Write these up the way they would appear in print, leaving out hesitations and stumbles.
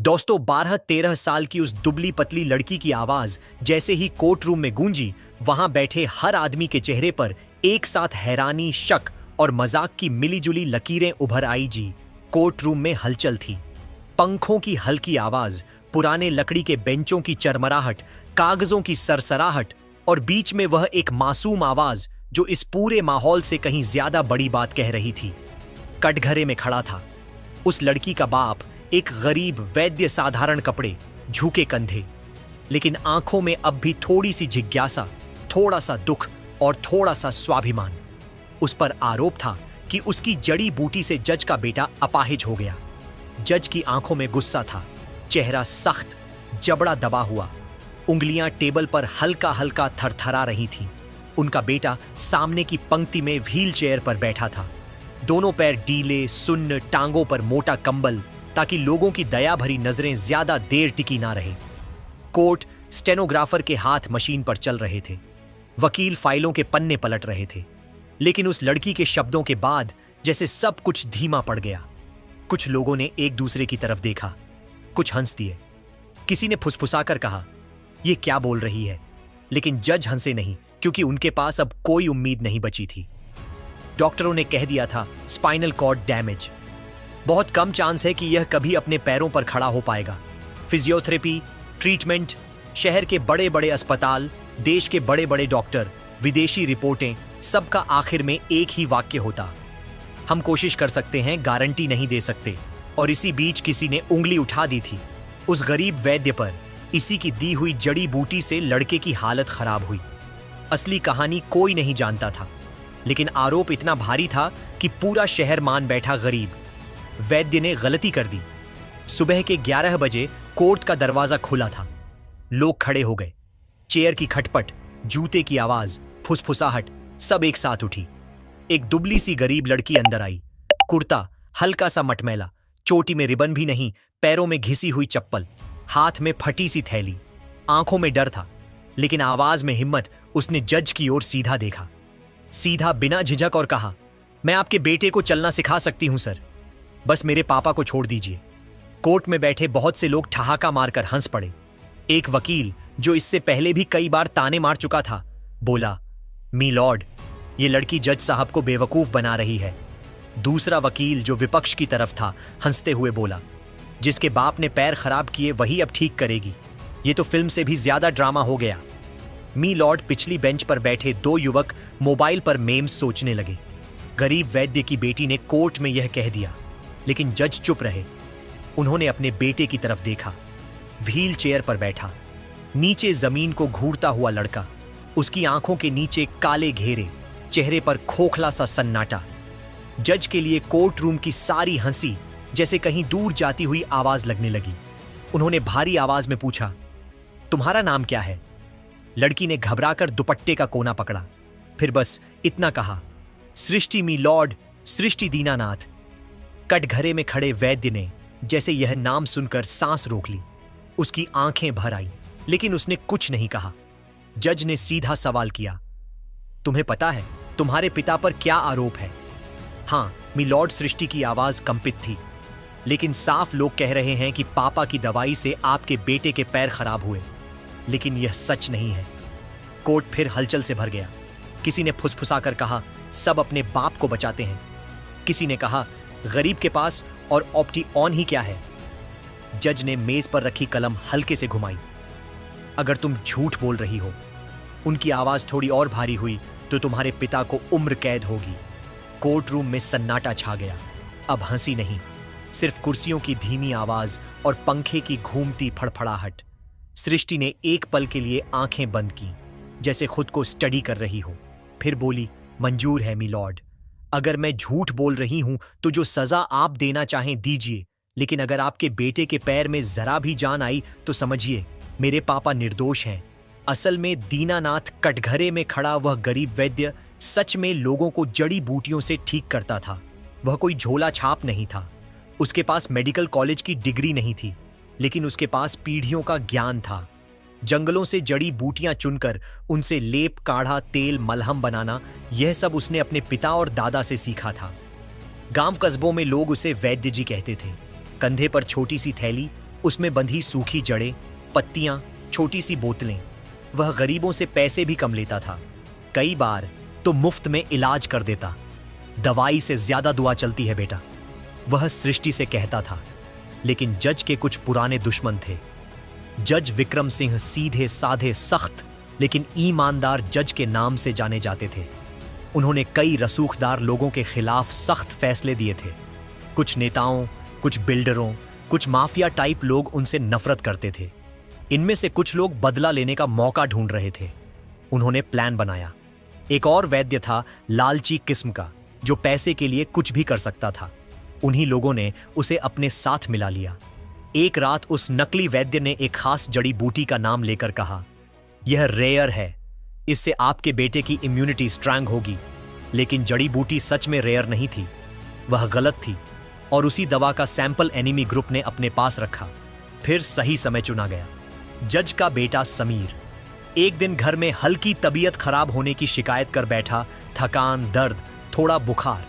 दोस्तों 12-13 साल की उस दुबली पतली लड़की की आवाज जैसे ही कोर्ट रूम में गूंजी, वहां बैठे हर आदमी के चेहरे पर एक साथ हैरानी, शक और मजाक की मिलीजुली लकीरें उभर आई जी। कोर्ट रूम में हलचल थी। पंखों की हल्की आवाज, पुराने लकड़ी के बेंचों की चरमराहट, कागजों की सरसराहट और बीच में वह एक मासूम आवाज जो इस पूरे माहौल से कहीं ज्यादा बड़ी बात कह रही थी। कटघरे में खड़ा था उस लड़की का बाप, एक गरीब वैद्य, साधारण कपड़े, झुके कंधे, लेकिन आंखों में अब भी थोड़ी सी जिज्ञासा, थोड़ा सा दुख और थोड़ा सा स्वाभिमान। उस पर आरोप था कि उसकी जड़ी बूटी से जज का बेटा अपाहिज हो गया। जज की आंखों में गुस्सा था, चेहरा सख्त, जबड़ा दबा हुआ, उंगलियां टेबल पर हल्का हल्का थरथरा रही थीं। उनका बेटा सामने की पंक्ति में व्हील चेयर पर बैठा था, दोनों पैर डीले, सुन्न, टांगों पर मोटा कंबल, ताकि लोगों की दया भरी नजरें ज्यादा देर टिकी ना रहे। कोर्ट स्टेनोग्राफर के हाथ मशीन पर चल रहे थे, वकील फाइलों के पन्ने पलट रहे थे, लेकिन उस लड़की के शब्दों के बाद जैसे सब कुछ धीमा पड़ गया। कुछ लोगों ने एक दूसरे की तरफ देखा, कुछ हंस दिए, किसी ने फुसफुसाकर कहा, "ये क्या बोल रही है?" लेकिन जज हंसे नहीं, क्योंकि उनके पास अब कोई उम्मीद नहीं बची थी। डॉक्टरों ने कह दिया था, स्पाइनल कॉर्ड डैमेज, बहुत कम चांस है कि यह कभी अपने पैरों पर खड़ा हो पाएगा। फिजियोथेरेपी, ट्रीटमेंट, शहर के बड़े बड़े अस्पताल, देश के बड़े बड़े डॉक्टर, विदेशी रिपोर्टें, सबका आखिर में एक ही वाक्य होता, "हम कोशिश कर सकते हैं, गारंटी नहीं दे सकते।" और इसी बीच किसी ने उंगली उठा दी थी उस गरीब वैद्य पर। इसी की दी हुई जड़ी बूटी से लड़के की हालत खराब हुई। असली कहानी कोई नहीं जानता था, लेकिन आरोप इतना भारी था कि पूरा शहर मान बैठा, गरीब वैद्य ने गलती कर दी। सुबह के 11 बजे कोर्ट का दरवाजा खुला था। लोग खड़े हो गए। चेयर की खटपट, जूते की आवाज, फुसफुसाहट, सब एक साथ उठी। एक दुबली सी गरीब लड़की अंदर आई। कुर्ता हल्का सा मटमैला, चोटी में रिबन भी नहीं, पैरों में घिसी हुई चप्पल, हाथ में फटी सी थैली। आंखों में डर था, लेकिन आवाज में हिम्मत। उसने जज की ओर सीधा देखा, सीधा, बिना झिझक, और कहा, "मैं आपके बेटे को चलना सिखा सकती हूं सर, बस मेरे पापा को छोड़ दीजिए।" कोर्ट में बैठे बहुत से लोग ठहाका मारकर हंस पड़े। एक वकील, जो इससे पहले भी कई बार ताने मार चुका था, बोला, "मी लॉर्ड, ये लड़की जज साहब को बेवकूफ बना रही है।" दूसरा वकील, जो विपक्ष की तरफ था, हंसते हुए बोला, "जिसके बाप ने पैर खराब किए वही अब ठीक करेगी। ये तो फिल्म से भी ज्यादा ड्रामा हो गया।" मी लॉर्ड पिछली बेंच पर बैठे दो युवक मोबाइल पर मेम्स सोचने लगे। गरीब वैद्य की बेटी ने कोर्ट में यह कह दिया, लेकिन जज चुप रहे। उन्होंने अपने बेटे की तरफ देखा। व्हील चेयर पर बैठा, नीचे जमीन को घूरता हुआ लड़का, उसकी आंखों के नीचे काले घेरे, चेहरे पर खोखला सा सन्नाटा। जज के लिए कोर्ट रूम की सारी हंसी जैसे कहीं दूर जाती हुई आवाज लगने लगी। उन्होंने भारी आवाज में पूछा, "तुम्हारा नाम क्या है?" लड़की ने घबराकर दुपट्टे का कोना पकड़ा, फिर बस इतना कहा, "सृष्टि मी लॉर्ड, सृष्टि दीनानाथ।" कटघरे में खड़े वैद्य ने जैसे यह नाम सुनकर सांस रोक ली। उसकी आंखें भर आई, लेकिन उसने कुछ नहीं कहा। जज ने सीधा सवाल किया, "तुम्हें पता है तुम्हारे पिता पर क्या आरोप है?" "हाँ, मी लॉर्ड।" सृष्टि की आवाज कंपित थी, "लेकिन साफ लोग कह रहे हैं कि पापा की दवाई से आपके बेटे के पैर खराब हुए, लेकिन यह सच नहीं है।" कोर्ट फिर हलचल से भर गया। किसी ने फुसफुसाकर कहा, "सब अपने बाप को बचाते हैं।" किसी ने कहा, "गरीब के पास और ऑप्टी ऑन ही क्या है?" जज ने मेज पर रखी कलम हल्के से घुमाई, "अगर तुम झूठ बोल रही हो," उनकी आवाज थोड़ी और भारी हुई, "तो तुम्हारे पिता को उम्र कैद होगी।" कोर्ट रूम में सन्नाटा छा गया। अब हंसी नहीं, सिर्फ कुर्सियों की धीमी आवाज और पंखे की घूमती फड़फड़ाहट। सृष्टि ने एक पल के लिए आंखें बंद की, जैसे खुद को स्टडी कर रही हो, फिर बोली, "मंजूर है मी लॉर्ड। अगर मैं झूठ बोल रही हूं तो जो सजा आप देना चाहें दीजिए, लेकिन अगर आपके बेटे के पैर में जरा भी जान आई तो समझिए मेरे पापा निर्दोष हैं।" असल में दीनानाथ, कटघरे में खड़ा वह गरीब वैद्य, सच में लोगों को जड़ी बूटियों से ठीक करता था। वह कोई झोला छाप नहीं था। उसके पास मेडिकल कॉलेज की डिग्री नहीं थी, लेकिन उसके पास पीढ़ियों का ज्ञान था। जंगलों से जड़ी बूटियां चुनकर उनसे लेप, काढ़ा, तेल, मलहम बनाना, यह सब उसने अपने पिता और दादा से सीखा था। गांव कस्बों में लोग उसे वैद्य जी कहते थे। कंधे पर छोटी सी थैली, उसमें बंधी सूखी जड़ें, पत्तियां, छोटी सी बोतलें। वह गरीबों से पैसे भी कम लेता था। कई बार तो मुफ्त में इलाज कर देता। दवाई से ज्यादा दुआ चलती है बेटा, वह सृष्टि से कहता था। लेकिन जज के कुछ पुराने दुश्मन थे। जज विक्रम सिंह सीधे साधे, सख्त लेकिन ईमानदार जज के नाम से जाने जाते थे। उन्होंने कई रसूखदार लोगों के खिलाफ सख्त फैसले दिए थे। कुछ नेताओं, कुछ बिल्डरों, कुछ माफिया टाइप लोग उनसे नफरत करते थे। इनमें से कुछ लोग बदला लेने का मौका ढूंढ रहे थे। उन्होंने प्लान बनाया। एक और वैद्य था, लालची किस्म का, जो पैसे के लिए कुछ भी कर सकता था। उन्हीं लोगों ने उसे अपने साथ मिला लिया। एक रात उस नकली वैद्य ने एक खास जड़ी बूटी का नाम लेकर कहा, यह रेयर है, इससे आपके बेटे की इम्यूनिटी स्ट्रांग होगी। लेकिन जड़ी बूटी सच में रेयर नहीं थी, वह गलत थी। और उसी दवा का सैंपल एनिमी ग्रुप ने अपने पास रखा। फिर सही समय चुना गया। जज का बेटा समीर एक दिन घर में हल्की तबीयत खराब होने की शिकायत कर बैठा। थकान, दर्द, थोड़ा बुखार।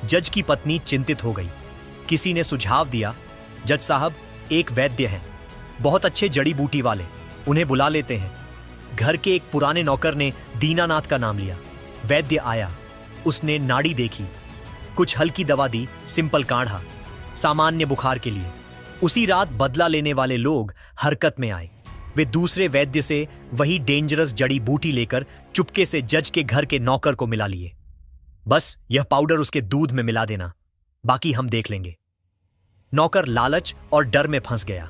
जज की पत्नी चिंतित हो गई। किसी ने सुझाव दिया, जज साहब एक वैद्य हैं, बहुत अच्छे जड़ी बूटी वाले, उन्हें बुला लेते हैं। घर के एक पुराने नौकर ने दीनानाथ का नाम लिया। वैद्य आया, उसने नाड़ी देखी, कुछ हल्की दवा दी, सिंपल काढ़ा, सामान्य बुखार के लिए। उसी रात बदला लेने वाले लोग हरकत में आए। वे दूसरे वैद्य से वही डेंजरस जड़ी बूटी लेकर चुपके से जज के घर के नौकर को मिला लिए। बस यह पाउडर उसके दूध में मिला देना, बाकी हम देख लेंगे। नौकर लालच और डर में फंस गया।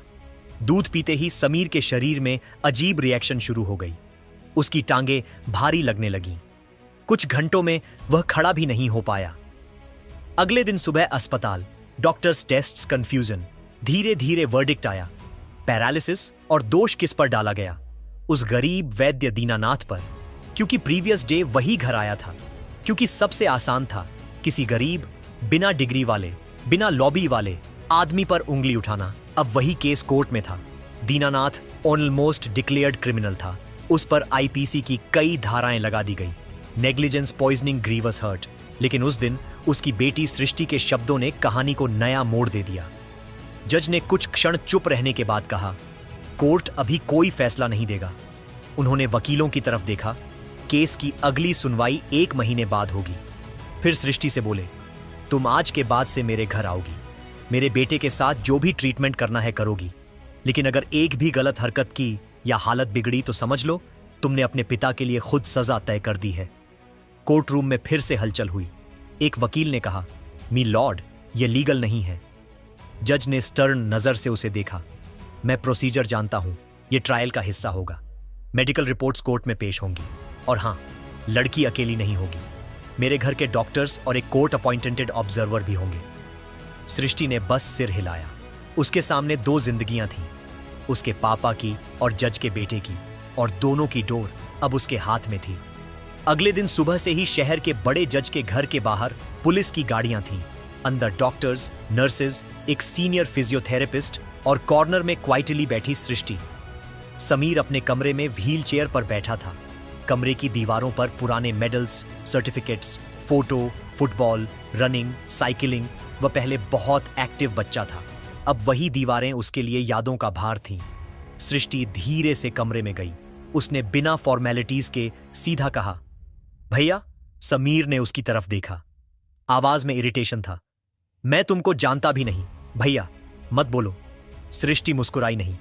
दूध पीते ही समीर के शरीर में अजीब रिएक्शन शुरू हो गई। उसकी टांगें भारी लगने लगीं। कुछ घंटों में वह खड़ा भी नहीं हो पाया। अगले दिन सुबह अस्पताल, डॉक्टर्स टेस्ट्स, कंफ्यूजन। धीरे धीरे वर्डिक्ट आया, पैरालिसिस, और दोष किस पर डाला गया? उस गरीब वैद्य दीनानाथ पर, क्योंकि प्रीवियस डे वही घर आया था। क्योंकि सबसे आसान था किसी गरीब, बिना डिग्री वाले, बिना लॉबी वाले आदमी पर उंगली उठाना। अब वही केस कोर्ट में था। दीनानाथ ऑलमोस्ट डिक्लेयर्ड क्रिमिनल था। उस पर आईपीसी की कई धाराएं लगा दी गई, नेग्लिजेंस, पॉइजनिंग, ग्रीवस हर्ट। लेकिन उस दिन उसकी बेटी सृष्टि के शब्दों ने कहानी को नया मोड़ दे दिया। जज ने कुछ क्षण चुप रहने के बाद कहा, कोर्ट अभी कोई फैसला नहीं देगा। उन्होंने वकीलों की तरफ देखा। केस की अगली सुनवाई 1 महीने बाद होगी। फिर सृष्टि से बोले, तुम आज के बाद से मेरे घर आओगी, मेरे बेटे के साथ जो भी ट्रीटमेंट करना है करोगी। लेकिन अगर एक भी गलत हरकत की या हालत बिगड़ी तो समझ लो तुमने अपने पिता के लिए खुद सजा तय कर दी है। कोर्ट रूम में फिर से हलचल हुई। एक वकील ने कहा, मी लॉर्ड, यह लीगल नहीं है। जज ने स्टर्न नजर से उसे देखा। मैं प्रोसीजर जानता हूं, यह ट्रायल का हिस्सा होगा। मेडिकल रिपोर्ट्स कोर्ट में पेश होंगी। और हां, लड़की अकेली नहीं होगी, मेरे घर के डॉक्टर्स और एक कोर्ट अपॉइंटेड ऑब्जर्वर भी होंगे। सृष्टि ने बस सिर हिलाया। उसके सामने 2 जिंदगियां थीं, उसके पापा की और जज के बेटे की, और दोनों की डोर अब उसके हाथ में थी। अगले दिन सुबह से ही शहर के बड़े जज के घर के बाहर पुलिस की गाड़ियां थीं। अंदर डॉक्टर्स, नर्सेज, एक सीनियर फिजियोथेरेपिस्ट और कॉर्नर में क्वाइटली बैठी सृष्टि। समीर अपने कमरे में व्हील चेयर पर बैठा था। कमरे की दीवारों पर पुराने medals, certificates, photo, football, running, cycling. वह पहले बहुत एक्टिव बच्चा था, अब वही दीवारें उसके लिए यादों का भार थीं। सृष्टि धीरे से कमरे में गई। उसने बिना फॉर्मेलिटीज के सीधा कहा, भैया। समीर ने उसकी तरफ देखा। आवाज में इरिटेशन था। मैं तुमको जानता भी नहीं, भैया मत बोलो। सृष्टि मुस्कुराई नहीं,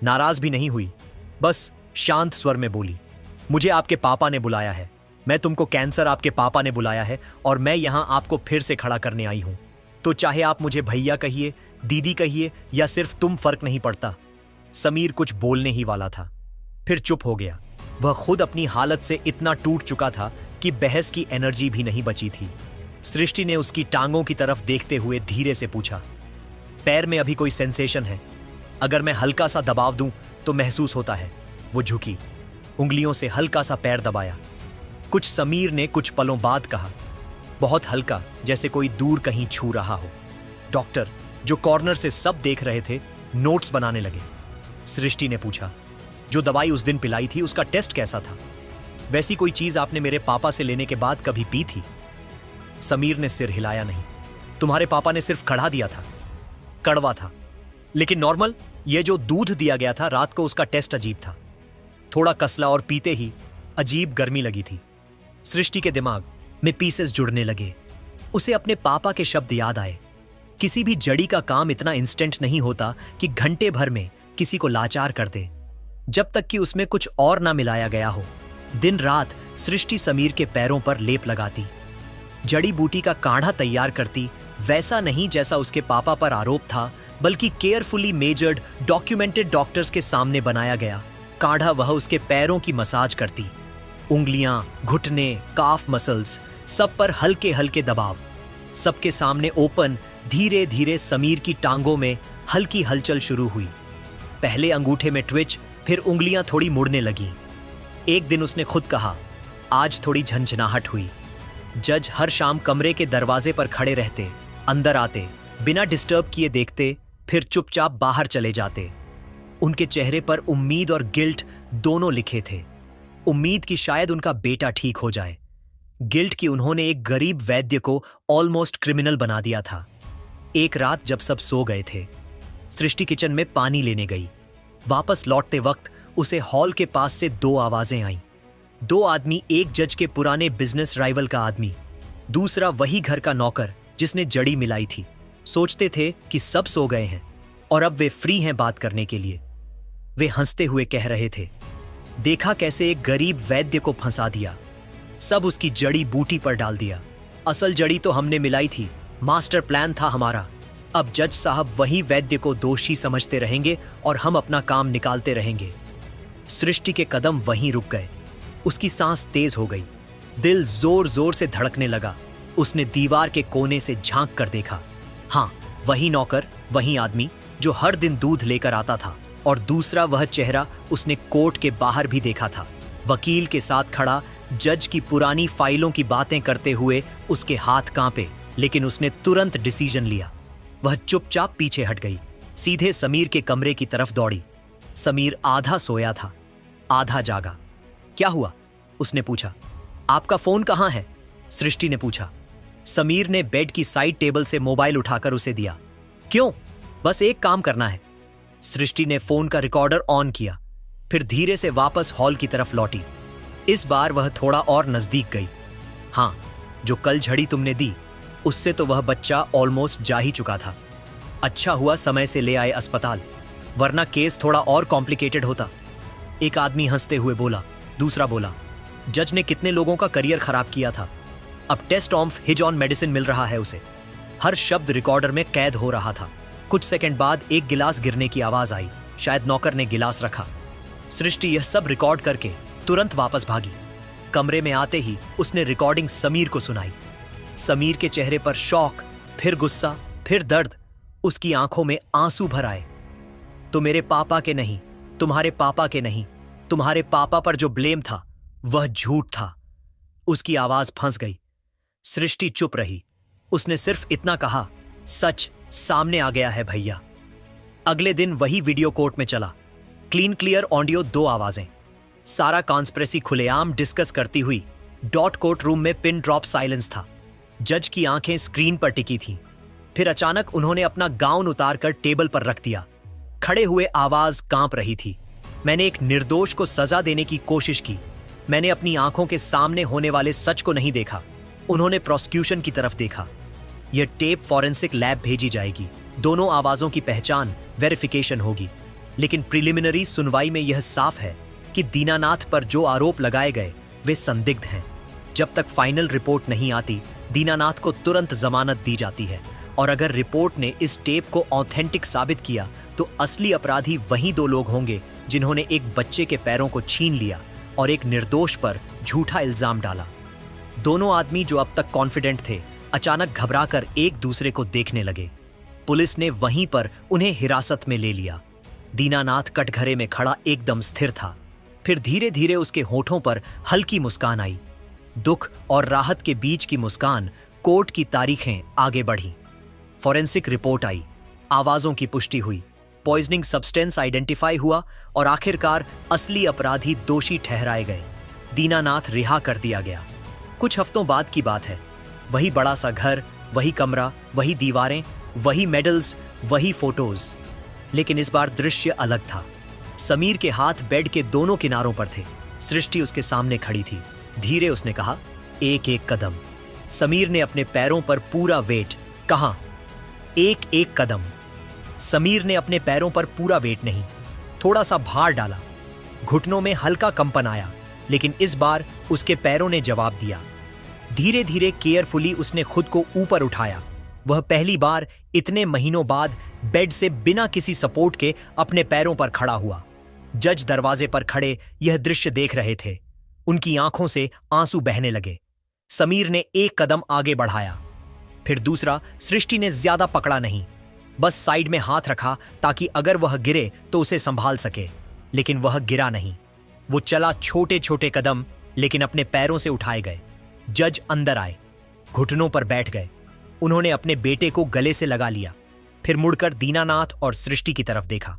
नाराज भी नहीं हुई, बस शांत स्वर में बोली, मुझे आपके पापा ने बुलाया है। मैं तुमको कैंसर आपके पापा ने बुलाया है और मैं यहां आपको फिर से खड़ा करने आई हूं। तो चाहे आप मुझे भैया कहिए, दीदी कहिए या सिर्फ तुम, फर्क नहीं पड़ता। समीर कुछ बोलने ही वाला था, फिर चुप हो गया। वह खुद अपनी हालत से इतना टूट चुका था कि बहस की एनर्जी भी नहीं बची थी। सृष्टि ने उसकी टांगों की तरफ देखते हुए धीरे से पूछा, पैर में अभी कोई सेंसेशन है? अगर मैं हल्का सा दबाव दूं तो महसूस होता है। वो झुकी, उंगलियों से हल्का सा पैर दबाया। कुछ समीर ने कुछ पलों बाद कहा, बहुत हल्का, जैसे कोई दूर कहीं छू रहा हो। डॉक्टर, जो कॉर्नर से सब देख रहे थे, नोट्स बनाने लगे। सृष्टि ने पूछा, जो दवाई उस दिन पिलाई थी उसका टेस्ट कैसा था? वैसी कोई चीज आपने मेरे पापा से लेने के बाद कभी पी थी? समीर ने सिर हिलाया नहीं। तुम्हारे पापा ने सिर्फ कढ़ा दिया था, कड़वा था। लेकिन नॉर्मल? ये जो दूध दिया गया था रात को, उसका टेस्ट अजीब था। थोड़ा कसला और पीते ही अजीब गर्मी लगी थी। सृष्टि के दिमाग में पीसेस जुड़ने लगे। उसे अपने पापा के शब्द याद आए, किसी भी जड़ी का काम इतना इंस्टेंट नहीं होता कि घंटे भर में किसी को लाचार कर दे, जब तक कि उसमें कुछ और ना मिलाया गया हो। दिन रात सृष्टि समीर के पैरों पर लेप लगाती, जड़ी बूटी का काढ़ा तैयार करती, वैसा नहीं जैसा उसके पापा पर आरोप था, बल्कि केयरफुली मेजर्ड डॉक्यूमेंटेड डॉक्टर्स के सामने बनाया गया काढ़ा। वह उसके पैरों की मसाज करती, उंगलियां, घुटने, काफ मसल्स, सब पर हल्के हल्के दबाव। सबके सामने ओपन, धीरे धीरे समीर की टांगों में हल्की हलचल शुरू हुई। पहले अंगूठे में ट्विच, फिर उंगलियां थोड़ी मुड़ने लगीं। एक दिन उसने खुद कहा, आज थोड़ी झंझनाहट हुई। जज हर शाम कमरे के दरवाजे पर खड़े रहते, अंदर आते, बिना डिस्टर्ब किए देखते, फिर चुपचाप बाहर चले जाते। उनके चेहरे पर उम्मीद और गिल्ट दोनों लिखे थे। उम्मीद कि शायद उनका बेटा ठीक हो जाए, गिल्ट कि उन्होंने एक गरीब वैद्य को ऑलमोस्ट क्रिमिनल बना दिया था। एक रात जब सब सो गए थे, सृष्टि किचन में पानी लेने गई। वापस लौटते वक्त उसे हॉल के पास से 2 आवाजें आईं। 2 आदमी, एक जज के पुराने बिजनेस राइवल का आदमी, दूसरा वही घर का नौकर जिसने जड़ी मिलाई थी। सोचते थे कि सब सो गए हैं और अब वे फ्री हैं बात करने के लिए। वे हंसते हुए कह रहे थे, देखा कैसे एक गरीब वैद्य को फंसा दिया, सब उसकी जड़ी बूटी पर डाल दिया। असल जड़ी तो हमने मिलाई थी, मास्टर प्लान था हमारा। अब जज साहब वही वैद्य को दोषी समझते रहेंगे और हम अपना काम निकालते रहेंगे। सृष्टि के कदम वहीं रुक गए। उसकी सांस तेज हो गई, दिल जोर जोर से धड़कने लगा। उसने दीवार के कोने से झांक कर देखा। हाँ, वही नौकर, वही आदमी जो हर दिन दूध लेकर आता था, और दूसरा वह चेहरा उसने कोर्ट के बाहर भी देखा था, वकील के साथ खड़ा, जज की पुरानी फाइलों की बातें करते हुए। उसके हाथ कांपे, लेकिन उसने तुरंत डिसीजन लिया। वह चुपचाप पीछे हट गई, सीधे समीर के कमरे की तरफ दौड़ी। समीर आधा सोया था, आधा जागा। क्या हुआ? उसने पूछा। आपका फोन कहाँ है? सृष्टि ने पूछा। समीर ने बेड की साइड टेबल से मोबाइल उठाकर उसे दिया। क्यों? बस एक काम करना है। सृष्टि ने फोन का रिकॉर्डर ऑन किया, फिर धीरे से वापस हॉल की तरफ लौटी। इस बार वह थोड़ा और नजदीक गई। हाँ, जो कल झड़ी तुमने दी, उससे तो वह बच्चा ऑलमोस्ट जा ही चुका था। अच्छा हुआ समय से ले आए अस्पताल, वरना केस थोड़ा और कॉम्प्लिकेटेड होता। एक आदमी हंसते हुए बोला। दूसरा बोला, जज ने कितने लोगों का करियर खराब किया था, अब taste of his own medicine मिल रहा है उसे। हर शब्द रिकॉर्डर में कैद हो रहा था। कुछ सेकंड बाद एक गिलास गिरने की आवाज आई। शायद नौकर ने गिलास रखा। सृष्टि यह सब रिकॉर्ड करके तुरंत वापस भागी। कमरे में आते ही उसने रिकॉर्डिंग समीर को सुनाई। समीर के चेहरे पर शौक, फिर गुस्सा, फिर दर्द। उसकी आंखों में आंसू भर आए। तो मेरे पापा के नहीं, तुम्हारे पापा के नहीं, तुम्हारे पापा पर जो ब्लेम था वह झूठ था। उसकी आवाज फंस गई। सृष्टि चुप रही। उसने सिर्फ इतना कहा, सच सामने आ गया है भैया। अगले दिन वही वीडियो कोर्ट में चला। क्लीन क्लियर ऑडियो, 2 आवाजें। सारा कॉन्स्पिरेसी खुलेआम डिस्कस करती हुई। डॉट कोर्ट रूम में पिन ड्रॉप साइलेंस था। जज की आंखें स्क्रीन पर टिकी थीं। फिर अचानक उन्होंने अपना गाउन उतारकर टेबल पर रख दिया। खड़े हुए आवाज कांप रही थी। मैंने एक निर्दोष को सजा देने की कोशिश की। मैंने अपनी आंखों के सामने होने वाले सच को नहीं देखा। उन्होंने प्रोसिक्यूशन की तरफ देखा। यह टेप फॉरेंसिक लैब भेजी जाएगी। दोनों आवाजों की पहचान, वेरिफिकेशन होगी। लेकिन प्रिलिमिनरी सुनवाई में यह साफ है कि दीनानाथ पर जो आरोप लगाए गए वे संदिग्ध हैं। जब तक फाइनल रिपोर्ट नहीं आती, दीनानाथ को तुरंत जमानत दी जाती है। और अगर रिपोर्ट ने इस टेप को ऑथेंटिक साबित किया तो असली अपराधी वही 2 लोग होंगे जिन्होंने एक बच्चे के पैरों को छीन लिया और एक निर्दोष पर झूठा इल्जाम डाला। दोनों आदमी जो अब तक कॉन्फिडेंट थे, अचानक घबराकर एक दूसरे को देखने लगे। पुलिस ने वहीं पर उन्हें हिरासत में ले लिया। दीनानाथ कटघरे में खड़ा एकदम स्थिर था। फिर धीरे धीरे उसके होठों पर हल्की मुस्कान आई। दुख और राहत के बीच की मुस्कान। कोर्ट की तारीखें आगे बढ़ी। फॉरेंसिक रिपोर्ट आई। आवाजों की पुष्टि हुई। पॉइजनिंग सब्सटेंस आइडेंटिफाई हुआ और आखिरकार असली अपराधी दोषी ठहराए गए। दीनानाथ रिहा कर दिया गया। कुछ हफ्तों बाद की बात है। वही बड़ा सा घर, वही कमरा, वही दीवारें, वही मेडल्स, वही फोटोज। लेकिन इस बार दृश्य अलग था। समीर के हाथ बेड के दोनों किनारों पर थे। सृष्टि उसके सामने खड़ी थी। धीरे उसने कहा, एक एक कदम। समीर ने अपने पैरों पर पूरा वेट, कहा, एक एक कदम। समीर ने अपने पैरों पर पूरा वेट नहीं, थोड़ा सा भार डाला। घुटनों में हल्का कंपन आया, लेकिन इस बार उसके पैरों ने जवाब दिया। धीरे धीरे केयरफुली उसने खुद को ऊपर उठाया। वह पहली बार इतने महीनों बाद बेड से बिना किसी सपोर्ट के अपने पैरों पर खड़ा हुआ। जज दरवाजे पर खड़े यह दृश्य देख रहे थे। उनकी आंखों से आंसू बहने लगे। समीर ने एक कदम आगे बढ़ाया, फिर दूसरा। सृष्टि ने ज्यादा पकड़ा नहीं, बस साइड में हाथ रखा ताकि अगर वह गिरे तो उसे संभाल सके। लेकिन वह गिरा नहीं। वो चला छोटे छोटे कदम, लेकिन अपने पैरों से उठाए गए। जज अंदर आए, घुटनों पर बैठ गए। उन्होंने अपने बेटे को गले से लगा लिया, फिर मुड़कर दीनानाथ और सृष्टि की तरफ देखा।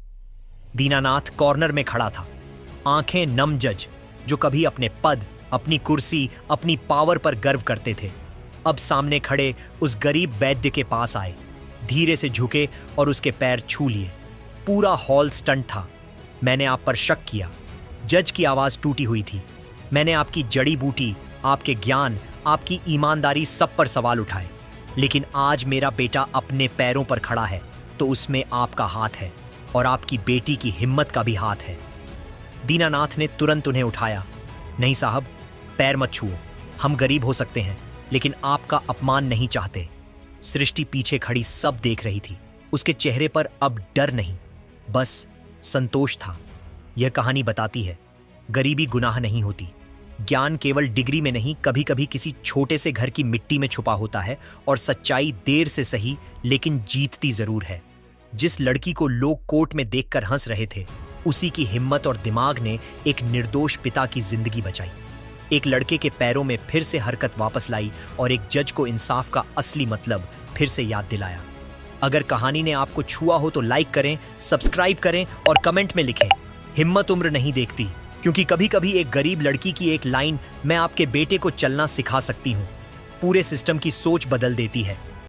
दीनानाथ कॉर्नर में खड़ा था, आंखें नम। जज, जो कभी अपने पद, अपनी कुर्सी, अपनी पावर पर गर्व करते थे, अब सामने खड़े उस गरीब वैद्य के पास आए। धीरे से झुके और उसके पैर छू लिए। पूरा हॉल स्टंट था। मैंने आप पर शक किया। जज की आवाज टूटी हुई थी। मैंने आपकी जड़ी बूटी, आपके ज्ञान, आपकी ईमानदारी सब पर सवाल उठाए। लेकिन आज मेरा बेटा अपने पैरों पर खड़ा है तो उसमें आपका हाथ है, और आपकी बेटी की हिम्मत का भी हाथ है। दीनानाथ ने तुरंत उन्हें उठाया। नहीं साहब, पैर मत छुओ। हम गरीब हो सकते हैं, लेकिन आपका अपमान नहीं चाहते। सृष्टि पीछे खड़ी सब देख रही थी। उसके चेहरे पर अब डर नहीं, बस संतोष था। यह कहानी बताती है, गरीबी गुनाह नहीं होती। ज्ञान केवल डिग्री में नहीं, कभी कभी किसी छोटे से घर की मिट्टी में छुपा होता है, और सच्चाई देर से सही लेकिन जीतती जरूर है। जिस लड़की को लोग कोर्ट में देखकर हंस रहे थे, उसी की हिम्मत और दिमाग ने एक निर्दोष पिता की जिंदगी बचाई। एक लड़के के पैरों में फिर से हरकत वापस लाई, और एक जज को इंसाफ का असली मतलब फिर से याद दिलाया। अगर कहानी ने आपको छुआ हो तो लाइक करें, सब्सक्राइब करें और कमेंट में लिखें। हिम्मत उम्र नहीं देखती, क्योंकि कभी कभी एक गरीब लड़की की एक लाइन, मैं आपके बेटे को चलना सिखा सकती हूँ, पूरे सिस्टम की सोच बदल देती है।